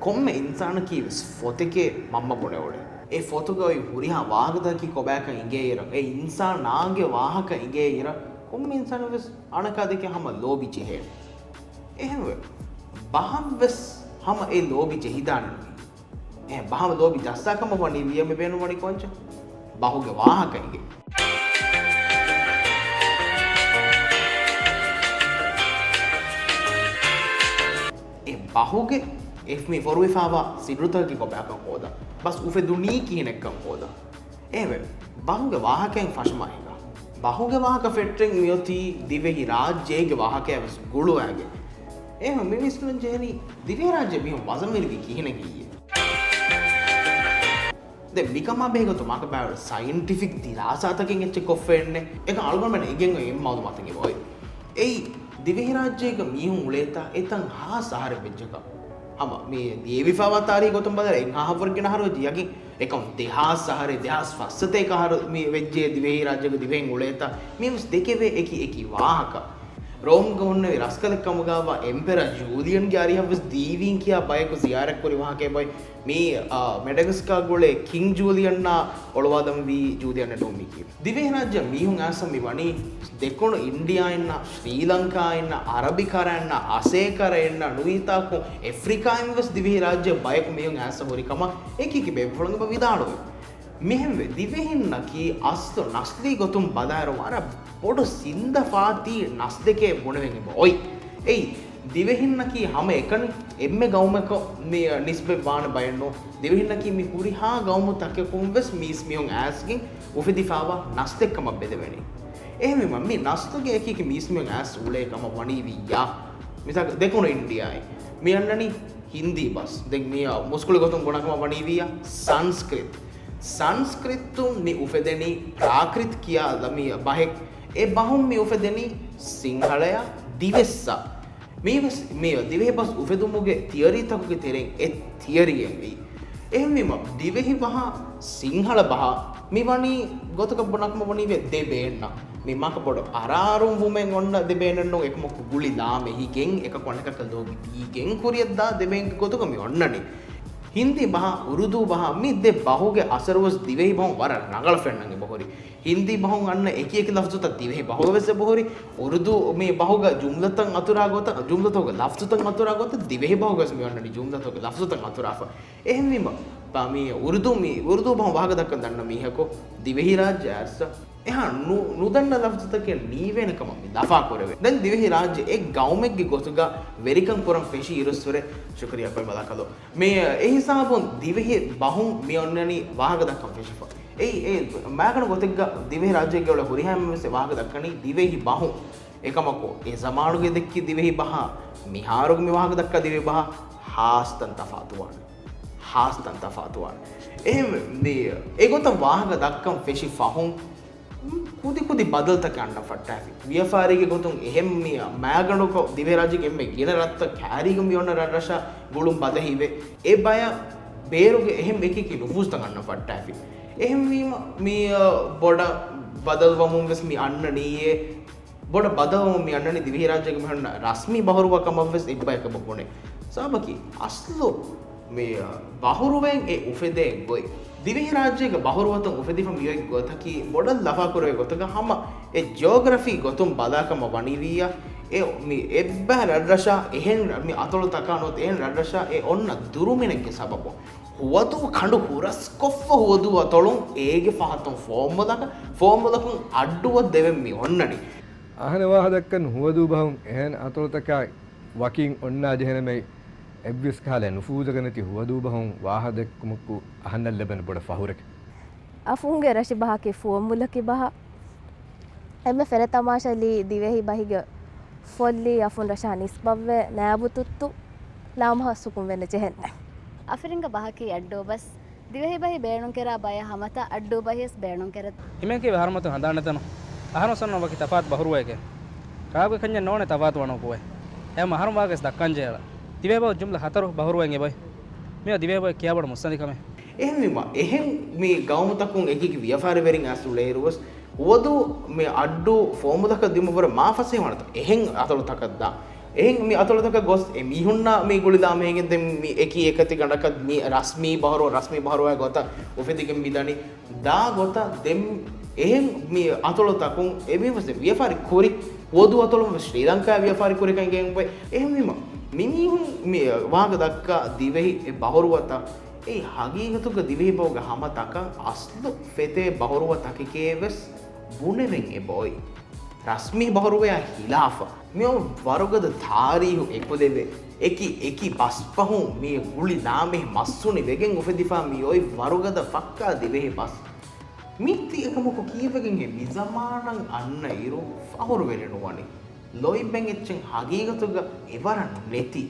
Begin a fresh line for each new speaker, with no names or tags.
komme insana ki foteke mamma bone ode e fotoga oi huriha wahagada ki kobaka ingeira e insan naage wahaka ingeira komme insana ves anaka deke hama lobi chehe ehme baham ves hama e lobi chehidan e baham lobi jassa kama wani viya me benu wani koncha bahuge wahaka inge e bahuge if me for wifawa sidruta ki kobaka koda bas ufe duni ki nekkam koda eve bahuge wahaken fashma hega bahuge wahaka fettren yoti divehi rajyege wahake avas gulu age eve me mislan jeni dive rajye mi wazamirgi kihine kiye de mikama bega to maka ba scientific dirasataken ecche koffenne eka algon men igen em mawdu matenge boy ei divehi rajyege mihun uleta etan ha sahare bejjaka ama me devifawa tari gotum badala en ha havorgen haroji yakin ekam dehas sahare dehas fassate ka har me vejje divehi rajyege diven uleta me mus dekeve eki wahaka Rome gonne raskal kamugawa emperor Julian ge ari havs divin kiya bayako ziyarak kori wahake boy me Madagascar gole King Julian na olwadam vi Julian na domi ki dive rajya mihun asam mi wani dekonu India inna Sri Lanka inna Arabikara inna Asekara inna Nuita ko Africa invest dive rajya bayako mihun asa hori kama eki ki be pholanga vidalo මෙහෙම දිවෙහින්න කී අස්තු නස්ලී ගොතුම් බදාර වර පොඩු සින්ද ෆාති නස් දෙකේ බොණවෙන් ඔයි එයි දිවෙහින්න කී හැම එකන එම්මෙ ගෞමක මේ නිස්බෙ වාන බයන්නෝ දිවෙහින්න කී මි කුරි හා ගෞම තක කොම්වස් මීස් මියොන් ඇස්කින් උෆෙදිෆාවා නස් දෙකම බෙදවෙනි එහෙම මම මේ නස්තුගේ එකක මීස් මියොන් ඇස් උලේකම වණී වියා මිසක් දෙකොන ඉන්දියායි මියන්නනි හින්දි බස් දෙක් මිය මුස්කුල ගොතුම් ගොණකම වණී වියා සංස්කෘත සංස්කෘතුම් මේ උපදෙනි ප්‍රාකෘත කියා ළමී බහෙක් ඒ බහුම් මේ උපදෙනි සිංහලය දිවෙස්සා මේ දිවෙහි බස් උපදුමුගේ තියරි තකුගේ තෙරෙන් ඒ තියරියෙන් වෙයි එහෙම දිවෙහි බහ සිංහල බහ මෙවනි ගොතක බොනක්ම වනි වේ දෙබේන්න මේ මක පොඩ අරාරුම් වුමෙන් ඔන්න දෙබේන්නෝ එක මොක ගුලි දාමෙහිගෙන් එක කොණක කළෝගි දීගෙන් කුරියද්දා දෙබෙන් ගොතක මේ ඔන්නනේ हिंदी बहा उर्दू बहा मी दे बाहुगे असरवस दिवेहि बहु वर नगल फेन्नंगे बहोरी हिंदी बहु अन्न एक एक लफ्ज़ त दिवेहि बाहुगे से बहोरी उर्दू मी बाहुगा जुमलतन अतुरा गोत जुमलतोगे लफ्ज़तन अतुरा गोत दिवेहि बाहुगे से मी अन्न जुमलतोगे लफ्ज़तन अतुरा फ එහෙම පාමී උර්දු बहु भाग दक्कन दन्न मी हको दिवेहि राज्य अर्स එහා නුදන්න ලෆ්සතක නීවෙනකම දෆා කරවේ දැන් දිවෙහි රාජ්‍ය එක් ගෞමෙක්ගේ ගොතුගා වෙරිකම් පුරම් ෆෙෂි ඉරස්වර ශුක්‍රියා කොයි බලකලෝ මේ ඒ හිසාබොන් දිවෙහි බහුම් මේ ඔන්නනි වාහක දක්කම් ෆෙෂිෆා ඒ මාකන ගොතෙක්ගා දිවෙහි රාජ්‍යයේ වල හුරිහැම මෙසේ වාහක දක්කනි දිවෙහි බහුම් එකමකෝ ඒ සමානුගේ දෙක්කි දිවෙහි බහ මිහාරුගේ මේ වාහක දක්කා දිවෙහි බහ හාස්තන් තෆාතුවාන එහෙම මේ ඒ ගොත වාහක දක්කම් ෆෙෂිෆා හොම් कुदी बदलता कांडा फट्टाफी व्यापारी गोतुं एहेम मिया मैगणो को दिवे राज्य के एम्मे गिन रत्त कैरी गम योन ररशा गुळुम बदहिवे ए बय बेरुगे एहेम एकी की नुफूस तंगन्न फट्टाफी एहेम मी बोड बदलवमुं वेस मी अन्ननिये बोड बदलवमुं मी अन्ननि दिवे राज्य के महन रश्मि बहुरुव कम वेस एक बय के बकोने साबकी असलो मे बहुरुवें ए उफेदे गोई दिवेहि राज्यगे बहुरुवतुं उफेदिफम योय गोतकी बोडल लफा करवे गोतක හම ඒ ජියෝග්‍රැෆි ගොතුම් බදාකම වනිවියා ඒ මේ එබ්බහ රඩරෂා එහෙන් මේ අතොල තකනොත් එහෙන් රඩරෂා ඒ ඔන්න දුරුමිනෙක්ගේ සබබ හුවතු කඬු හුරස් කොෆ හුවදු අතොලුන් ඒගේ පහතුන් ෆෝම් වලකුන් අඩුව දෙවෙන් මේ ඔන්නනි
අහනවා හදක්කන් හුවදු බහුන් එහෙන් අතොල තකයි වකින් ඔන්නා ජෙහෙනමයි එබ්විස් කාලේ නුෆූදකනති හුවදු බහුන් වාහදක්කමකු අහන්න ලැබෙන පොඩ ෆහුරක
අෆුන්ගේ රෂි බහකේ ෆෝමුලකේ බහ එම්ම ෆෙර තමාෂලි දිවෙහි බහිග ෆොල්ලි අෆුන් රෂා නිස්බව්වේ නෑබුතුත්තු ලාමහ සුකුම් වෙන්න ජෙහෙන්න
අෆරින්ග බහකේ අඩ්ඩෝ බස් දිවෙහි බහි බේණුන් කරා බය හමත අඩ්ඩෝ බහිස් බේණුන් කරත්
හිමේකේ හරමත හදාන්නතන අහන සන්න වකි තෆාත් බහරුවේකේ කාගේ කන්නේ නෝනේ තෆාත් වණෝ පොය එම හරම වාගස් දක්කන් ජේලා දිවේ බව ජුම්ලා හතර බහරුවෙන් එබයි මේ දිවේ බව කියාබඩ මුස්සන්දිකම
එහෙම මේ ගෞමතකුන් එකක ව්‍යාපාරේ වෙරින් අසුලේරුවස් වදු මේ අඩ්ඩු ෆෝමුලක දිමුවර මාෆසේ වනත එහෙන් අතල තකද්දා එහෙන් මේ අතොලතක ගොස් මිහුන්නා මේ ගුලිලා මේගෙන් දෙම් මේ එකී එකති ගණක මේ රස්මී බහරෝ ගොත ඔෆෙදිකම් මිදනි දා ගොත දෙම් එහෙන් මේ අතොලතකුන් එමෙවස ව්‍යාපාරි කුරි වදු අතොලම ශ්‍රී ලංකා ව්‍යාපාරි කුරි කංගෙන් වෙයි එහෙන් මිමිහුන් මේ වාග දක්කා දිවෙහි බහරුවත ඒ හගීගතුක දිවෙහි බෝග හම තකන් අස්ලු ෆෙතේ බහරුව තකිකේවස් බුනෙවෙන් එබොයි රස්මී බහරුවයා හිලාෆා මෙෝ වරුගද තාරීහු එකොදෙවේ එකි බස්පහු මේ ගුලි නාමෙහි මස්සුනි වෙගෙන් උපදිෆා මියොයි වරුගද ෆක්කා දිවෙහි බස් මිත්ති එකමොකු කීවගෙන් මිසමානං අන්න ඉරු ෆහුරු වෙලෙනුවනි ලොයි බෙන් එච්චෙන් හගීගතුග එවරන් නෙති